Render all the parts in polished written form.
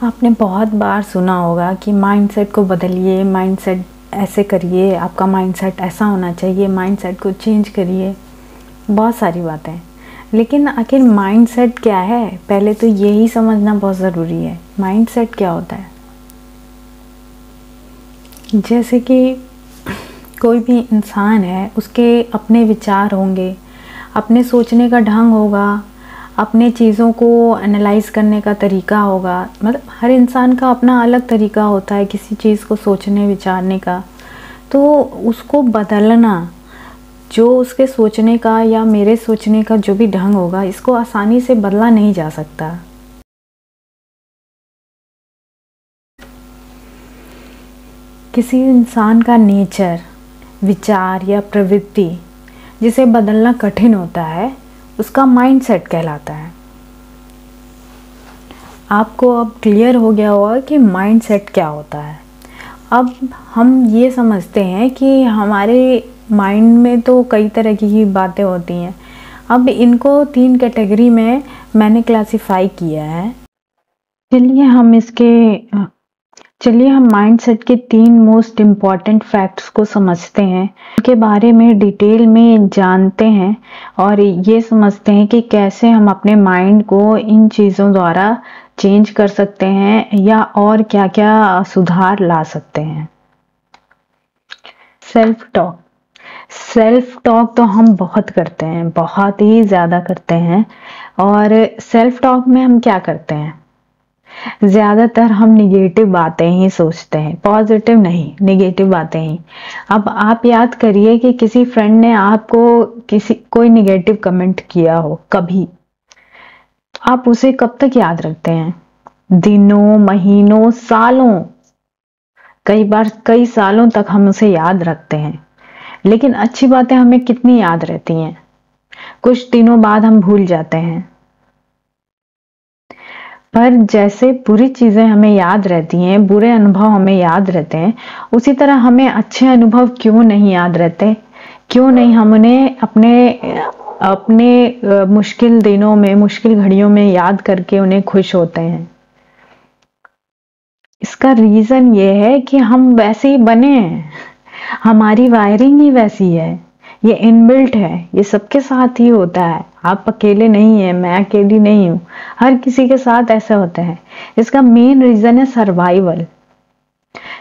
आपने बहुत बार सुना होगा कि माइंडसेट को बदलिए, माइंडसेट ऐसे करिए, आपका माइंडसेट ऐसा होना चाहिए, माइंडसेट को चेंज करिए, बहुत सारी बातें। लेकिन आखिर माइंडसेट क्या है, पहले तो यही समझना बहुत ज़रूरी है। माइंडसेट क्या होता है? जैसे कि कोई भी इंसान है, उसके अपने विचार होंगे, अपने सोचने का ढंग होगा, अपने चीज़ों को एनालाइज करने का तरीका होगा। मतलब हर इंसान का अपना अलग तरीका होता है किसी चीज़ को सोचने विचारने का। तो उसको बदलना, जो उसके सोचने का या मेरे सोचने का जो भी ढंग होगा, इसको आसानी से बदला नहीं जा सकता। किसी इंसान का नेचर, विचार या प्रवृत्ति जिसे बदलना कठिन होता है, उसका माइंडसेट कहलाता है। आपको अब क्लियर हो गया होगा कि माइंडसेट क्या होता है। अब हम ये समझते हैं कि हमारे माइंड में तो कई तरह की बातें होती हैं। अब इनको 3 कैटेगरी में मैंने क्लासिफाई किया है। चलिए हम माइंडसेट के 3 मोस्ट इम्पॉर्टेंट फैक्ट्स को समझते हैं, उनके बारे में डिटेल में जानते हैं और ये समझते हैं कि कैसे हम अपने माइंड को इन चीज़ों द्वारा चेंज कर सकते हैं या और क्या क्या सुधार ला सकते हैं। सेल्फ टॉक तो हम बहुत करते हैं, बहुत ही ज़्यादा करते हैं। और सेल्फ टॉक में हम क्या करते हैं? ज़्यादातर हम निगेटिव बातें ही सोचते हैं, पॉजिटिव नहीं, निगेटिव बातें ही। अब आप याद करिए कि किसी फ्रेंड ने आपको कोई निगेटिव कमेंट किया हो कभी, आप उसे कब तक याद रखते हैं? दिनों, महीनों, सालों, कई बार कई सालों तक हम उसे याद रखते हैं। लेकिन अच्छी बातें हमें कितनी याद रहती हैं? कुछ दिनों बाद हम भूल जाते हैं। पर जैसे बुरी चीजें हमें याद रहती हैं, बुरे अनुभव हमें याद रहते हैं, उसी तरह हमें अच्छे अनुभव क्यों नहीं याद रहते? क्यों नहीं हम उन्हें अपने मुश्किल दिनों में, मुश्किल घड़ियों में याद करके उन्हें खुश होते हैं? इसका रीजन ये है कि हम वैसे ही बने हैं, हमारी वायरिंग ही वैसी है, ये इनबिल्ट है, ये सबके साथ ही होता है। आप अकेले नहीं हैं, मैं अकेली नहीं हूँ, हर किसी के साथ ऐसा होता है। इसका मेन रीजन है सर्वाइवल,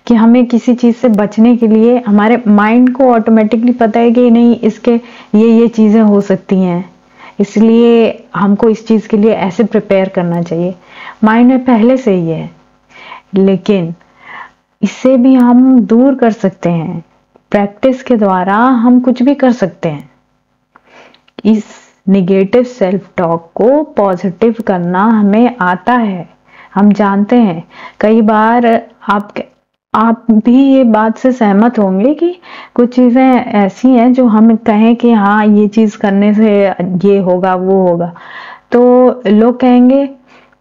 कि हमें किसी चीज से बचने के लिए हमारे माइंड को ऑटोमेटिकली पता है कि नहीं, इसके ये चीजें हो सकती हैं, इसलिए हमको इस चीज के लिए ऐसे प्रिपेयर करना चाहिए। माइंड में पहले से ही है। लेकिन इससे भी हम दूर कर सकते हैं, प्रैक्टिस के द्वारा हम कुछ भी कर सकते हैं। इस निगेटिव सेल्फ टॉक को पॉजिटिव करना हमें आता है, हम जानते हैं। कई बार आप भी ये बात से सहमत होंगे कि कुछ चीजें ऐसी हैं जो हम कहें कि हाँ, ये चीज करने से ये होगा, वो होगा, तो लोग कहेंगे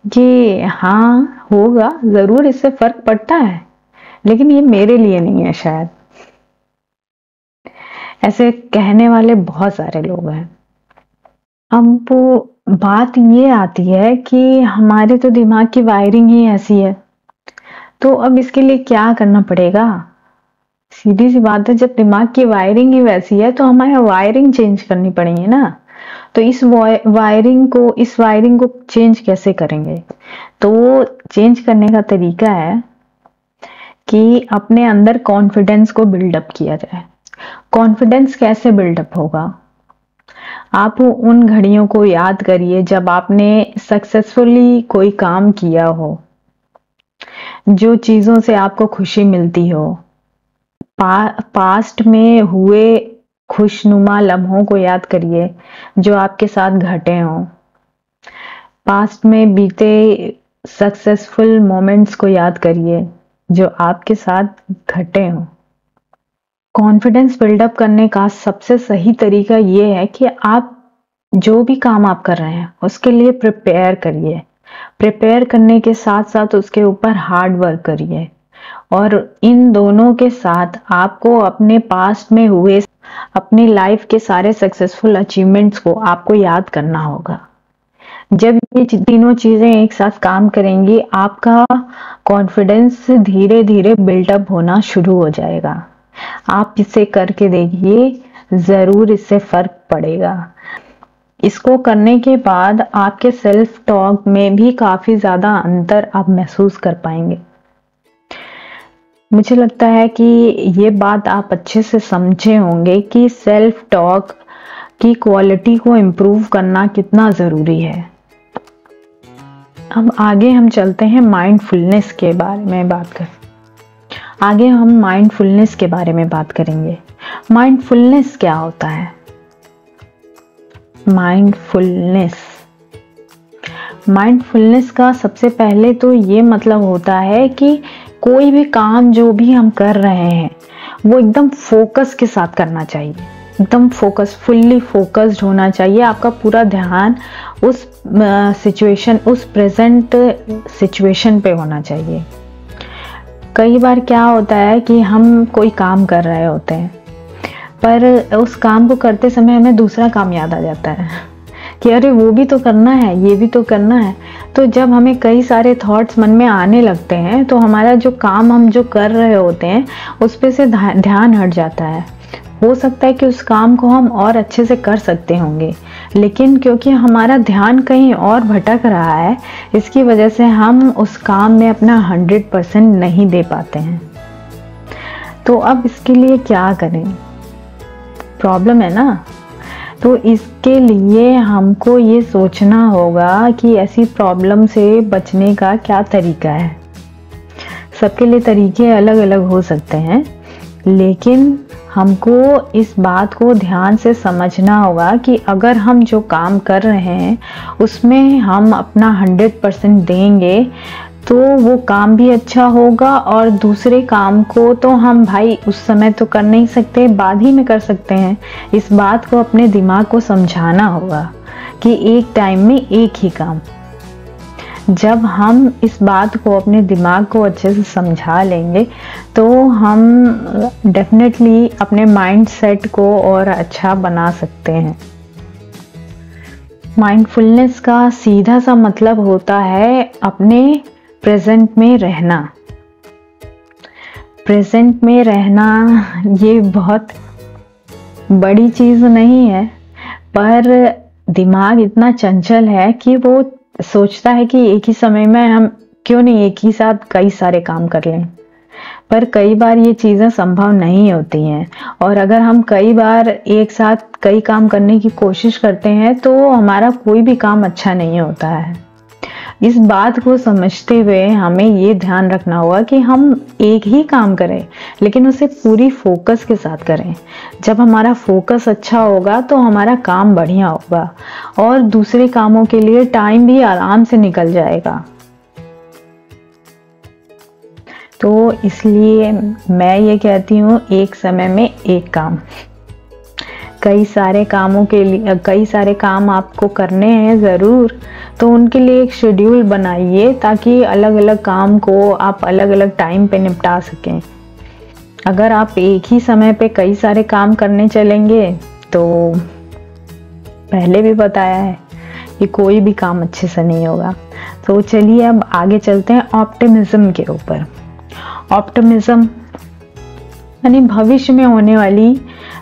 कि हाँ होगा जरूर, इससे फर्क पड़ता है, लेकिन ये मेरे लिए नहीं है शायद। ऐसे कहने वाले बहुत सारे लोग हैं। अब वो बात ये आती है कि हमारे तो दिमाग की वायरिंग ही ऐसी है, तो अब इसके लिए क्या करना पड़ेगा? सीधी सी बात है, जब दिमाग की वायरिंग ही वैसी है तो हमारे वायरिंग चेंज करनी पड़ेगी ना। तो इस वायरिंग को चेंज कैसे करेंगे? तो चेंज करने का तरीका है कि अपने अंदर कॉन्फिडेंस को बिल्डअप किया जाए। कॉन्फिडेंस कैसे बिल्डअप होगा? आप उन घड़ियों को याद करिए जब आपने सक्सेसफुली कोई काम किया हो, जो चीजों से आपको खुशी मिलती हो। पास्ट में हुए खुशनुमा लम्हों को याद करिए जो आपके साथ घटे हों। पास्ट में बीते सक्सेसफुल मोमेंट्स को याद करिए जो आपके साथ घटे हों। कॉन्फिडेंस बिल्डअप करने का सबसे सही तरीका ये है कि आप जो भी काम आप कर रहे हैं उसके लिए प्रिपेयर करिए। प्रिपेयर करने के साथ साथ उसके ऊपर हार्ड वर्क करिए, और इन दोनों के साथ आपको अपने पास्ट में हुए अपनी लाइफ के सारे सक्सेसफुल अचीवमेंट्स को आपको याद करना होगा। जब ये तीनों चीजें एक साथ काम करेंगी, आपका कॉन्फिडेंस धीरे धीरे बिल्डअप होना शुरू हो जाएगा। आप इसे करके देखिए, जरूर इससे फर्क पड़ेगा। इसको करने के बाद आपके सेल्फ टॉक में भी काफी ज्यादा अंतर आप महसूस कर पाएंगे। मुझे लगता है कि ये बात आप अच्छे से समझे होंगे कि सेल्फ टॉक की क्वालिटी को इम्प्रूव करना कितना जरूरी है। अब आगे हम चलते हैं माइंडफुलनेस के बारे में बात करेंगे। माइंडफुलनेस क्या होता है? माइंडफुलनेस का सबसे पहले तो ये मतलब होता है कि कोई भी काम जो भी हम कर रहे हैं वो एकदम फोकस के साथ करना चाहिए, एकदम फुल्ली फोकस्ड होना चाहिए। आपका पूरा ध्यान उस सिचुएशन, उस प्रेजेंट सिचुएशन पे होना चाहिए। कई बार क्या होता है कि हम कोई काम कर रहे होते हैं, पर उस काम को करते समय हमें दूसरा काम याद आ जाता है कि अरे वो भी तो करना है, ये भी तो करना है। तो जब हमें कई सारे थॉट्स मन में आने लगते हैं तो हमारा जो काम हम जो कर रहे होते हैं उस पे से ध्यान हट जाता है। हो सकता है कि उस काम को हम और अच्छे से कर सकते होंगे, लेकिन क्योंकि हमारा ध्यान कहीं और भटक रहा है, इसकी वजह से हम उस काम में अपना 100% नहीं दे पाते हैं। तो अब इसके लिए क्या करें? प्रॉब्लम है ना। तो इसके लिए हमको ये सोचना होगा कि ऐसी प्रॉब्लम से बचने का क्या तरीका है। सबके लिए तरीके अलग अलग हो सकते हैं, लेकिन हमको इस बात को ध्यान से समझना होगा कि अगर हम जो काम कर रहे हैं उसमें हम अपना 100% देंगे तो वो काम भी अच्छा होगा, और दूसरे काम को तो हम भाई उस समय तो कर नहीं सकते, बाद ही में कर सकते हैं। इस बात को अपने दिमाग को समझाना होगा कि एक टाइम में एक ही काम। जब हम इस बात को अपने दिमाग को अच्छे से समझा लेंगे तो हम डेफिनेटली अपने माइंड सेट को और अच्छा बना सकते हैं। माइंडफुलनेस का सीधा सा मतलब होता है अपने प्रेजेंट में रहना। प्रेजेंट में रहना ये बहुत बड़ी चीज नहीं है, पर दिमाग इतना चंचल है कि वो सोचता है कि एक ही समय में हम क्यों नहीं एक ही साथ कई सारे काम कर लें, पर कई बार ये चीजें संभव नहीं होती हैं। और अगर हम कई बार एक साथ कई काम करने की कोशिश करते हैं तो हमारा कोई भी काम अच्छा नहीं होता है। इस बात को समझते हुए हमें ये ध्यान रखना होगा कि हम एक ही काम करें, लेकिन उसे पूरी फोकस के साथ करें। जब हमारा फोकस अच्छा होगा तो हमारा काम बढ़िया होगा और दूसरे कामों के लिए टाइम भी आराम से निकल जाएगा। तो इसलिए मैं ये कहती हूँ, एक समय में एक काम। कई सारे काम आपको करने हैं ज़रूर, तो उनके लिए एक शेड्यूल बनाइए ताकि अलग अलग काम को आप अलग अलग टाइम पे निपटा सकें। अगर आप एक ही समय पे कई सारे काम करने चलेंगे तो पहले भी बताया है कि कोई भी काम अच्छे से नहीं होगा। तो चलिए अब आगे चलते हैं ऑप्टिमिज्म के ऊपर। ऑप्टिमिज्म यानी भविष्य में होने वाली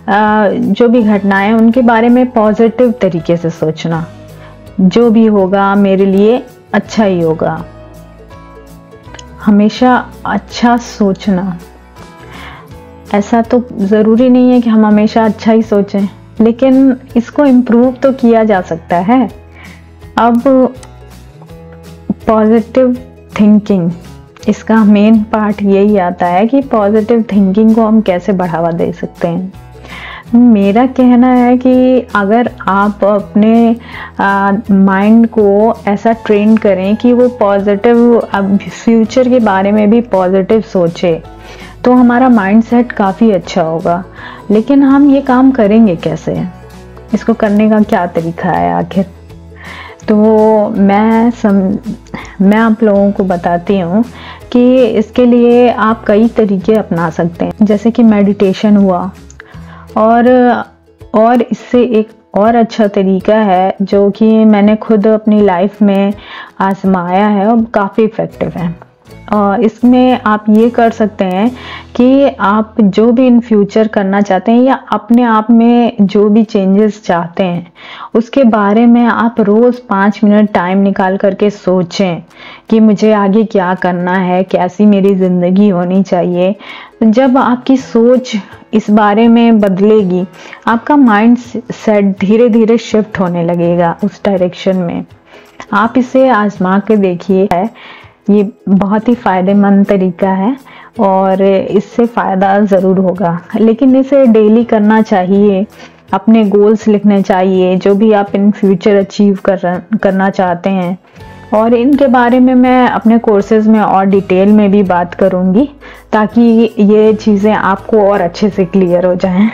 जो भी घटनाएं उनके बारे में पॉजिटिव तरीके से सोचना। जो भी होगा मेरे लिए अच्छा ही होगा, हमेशा अच्छा सोचना। ऐसा तो ज़रूरी नहीं है कि हम हमेशा अच्छा ही सोचें, लेकिन इसको इम्प्रूव तो किया जा सकता है। अब पॉजिटिव थिंकिंग, इसका मेन पार्ट यही आता है कि पॉजिटिव थिंकिंग को हम कैसे बढ़ावा दे सकते हैं। मेरा कहना है कि अगर आप अपने माइंड को ऐसा ट्रेन करें कि वो पॉजिटिव, अब फ्यूचर के बारे में भी पॉजिटिव सोचे, तो हमारा माइंड सेट काफ़ी अच्छा होगा। लेकिन हम ये काम करेंगे कैसे? इसको करने का क्या तरीका है आखिर? तो मैं आप लोगों को बताती हूँ कि इसके लिए आप कई तरीके अपना सकते हैं, जैसे कि मेडिटेशन हुआ, और इससे एक और अच्छा तरीका है जो कि मैंने खुद अपनी लाइफ में आजमाया है और काफ़ी इफ़ेक्टिव है। इसमें आप ये कर सकते हैं कि आप जो भी इन फ्यूचर करना चाहते हैं या अपने आप में जो भी चेंजेस चाहते हैं उसके बारे में आप रोज़ 5 मिनट टाइम निकाल करके सोचें कि मुझे आगे क्या करना है, कैसी मेरी ज़िंदगी होनी चाहिए। जब आपकी सोच इस बारे में बदलेगी, आपका माइंड सेट धीरे धीरे शिफ्ट होने लगेगा उस डायरेक्शन में। आप इसे आजमा के देखिए, ये बहुत ही फ़ायदेमंद तरीका है और इससे फ़ायदा ज़रूर होगा, लेकिन इसे डेली करना चाहिए। अपने गोल्स लिखने चाहिए जो भी आप इन फ्यूचर अचीव करना चाहते हैं, और इनके बारे में मैं अपने कोर्सेज में और डिटेल में भी बात करूँगी ताकि ये चीज़ें आपको और अच्छे से क्लियर हो जाएं।